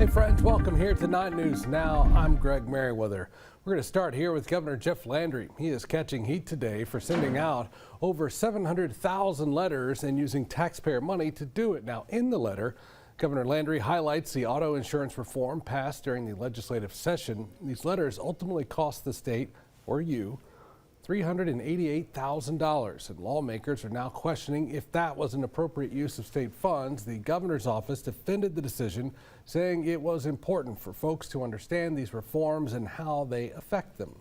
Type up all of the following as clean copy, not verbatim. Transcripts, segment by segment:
Hey friends, welcome here to 9 News Now. I'm Greg Merriweather. We're going to start here with Governor Jeff Landry. He is catching heat today for sending out over 700,000 letters and using taxpayer money to do it. Now, in the letter, Governor Landry highlights the auto insurance reform passed during the legislative session. These letters ultimately cost the state, or you, $388,000, and lawmakers are now questioning if that was an appropriate use of state funds. The governor's office defended the decision, saying it was important for folks to understand these reforms and how they affect them.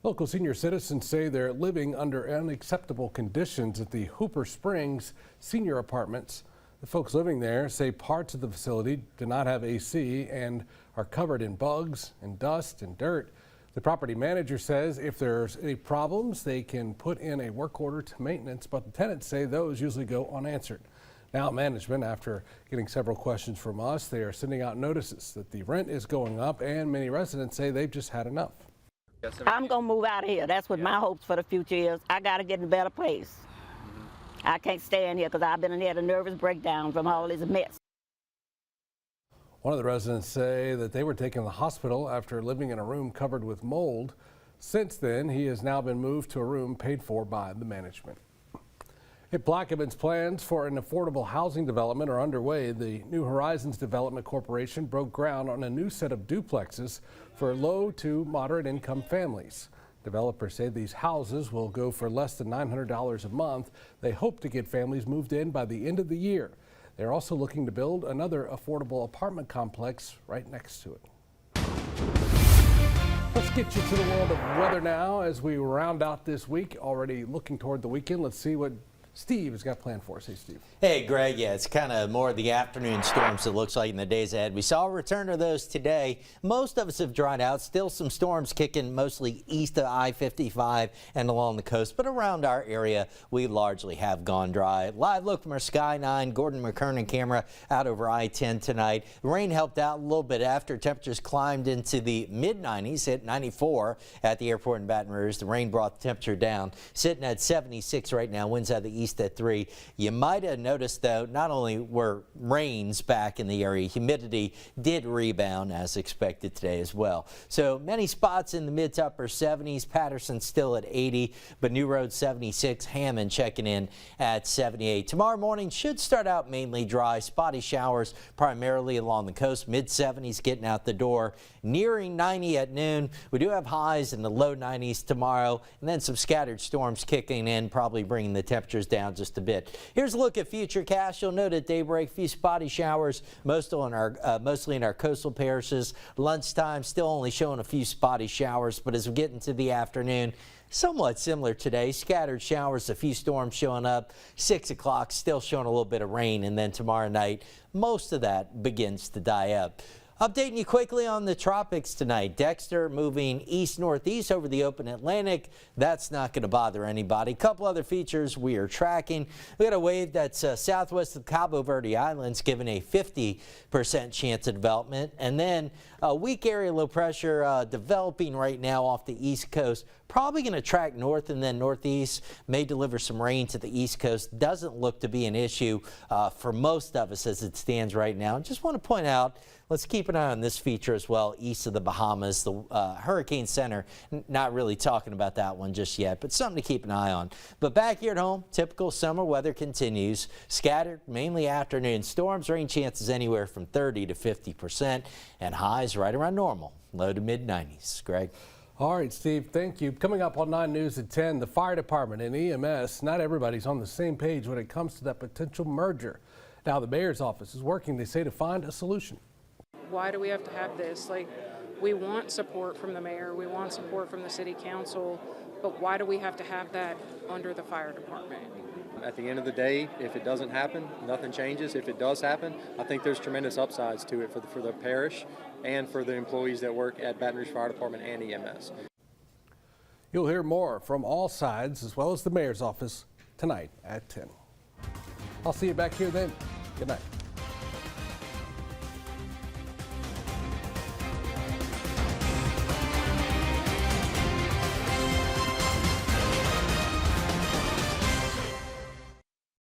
Local senior citizens say they're living under unacceptable conditions at the Hooper Springs senior apartments. The folks living there say parts of the facility do not have AC and are covered in bugs and dust and dirt. The property manager says if there's any problems, they can put in a work order to maintenance, but the tenants say those usually go unanswered. Now management, after getting several questions from us, they are sending out notices that the rent is going up, and many residents say they've just had enough. I'm going to move out of here. That's what my hopes for the future is. I got to get in a better place. I can't stay in here because I've been in here at a nervous breakdown from all this mess. One of the residents say that they were taken to the hospital after living in a room covered with mold. Since then, he has now been moved to a room paid for by the management. At Plaquemines, plans for an affordable housing development are underway. The New Horizons Development Corporation broke ground on a new set of duplexes for low to moderate income families. Developers say these houses will go for less than $900 a month. They hope to get families moved in by the end of the year. They're also looking to build another affordable apartment complex right next to it. Let's get you to the world of weather now as we round out this week. Already looking toward the weekend. Let's see what Steve has got planned for us. Hey, Steve. Hey, Greg. Yeah, it's kind of more of the afternoon storms, it looks like, in the days ahead. We saw a return of those today. Most of us have dried out. Still some storms kicking mostly east of I-55 and along the coast, but around our area, we largely have gone dry. Live look from our Sky 9 Gordon McKernan camera out over I-10 tonight. The rain helped out a little bit after temperatures climbed into the mid-90s, hit 94 at the airport in Baton Rouge. The rain brought the temperature down, sitting at 76 right now. Winds out of the east at 3. You might have noticed, though, not only were rains back in the area, humidity did rebound as expected today as well. So many spots in the mid to upper 70s. Patterson still at 80, but New Road 76. Hammond checking in at 78. Tomorrow morning should start out mainly dry. Spotty showers primarily along the coast. Mid 70s getting out the door. Nearing 90 at noon. We do have highs in the low 90s tomorrow, and then some scattered storms kicking in, probably bringing the temperatures down just a bit. Here's a look at Futurecast. You'll note at daybreak, few spotty showers, mostly in our coastal parishes. Lunchtime still only showing a few spotty showers, but as we get into the afternoon, somewhat similar today. Scattered showers, a few storms showing up. 6 o'clock still showing a little bit of rain, and then tomorrow night most of that begins to die up. Updating you quickly on the tropics tonight. Dexter moving east-northeast over the open Atlantic. That's not going to bother anybody. A couple other features we are tracking. We got a wave that's southwest of Cabo Verde Islands, giving a 50% chance of development. And then a weak area low pressure developing right now off the east coast. Probably going to track north and then northeast. May deliver some rain to the east coast. Doesn't look to be an issue for most of us as it stands right now. Just want to point out, let's keep an eye on this feature as well, east of the Bahamas. The Hurricane Center, not really talking about that one just yet, but something to keep an eye on. But back here at home, typical summer weather continues. Scattered, mainly afternoon storms, rain chances anywhere from 30 to 50%, and highs right around normal, low to mid 90s. Greg. All right, Steve, thank you. Coming up on 9 News at 10, the fire department and EMS, not everybody's on the same page when it comes to that potential merger. Now, the mayor's office is working, they say, to find a solution. Why do we have to have this? Like, we want support from the mayor, we want support from the city council, but why do we have to have that under the fire department? At the end of the day, if it doesn't happen, nothing changes. If it does happen, I think there's tremendous upsides to it for the parish and for the employees that work at Baton Rouge Fire Department and EMS. You'll hear more from all sides as well as the mayor's office tonight at 10. I'll see you back here then. Good night.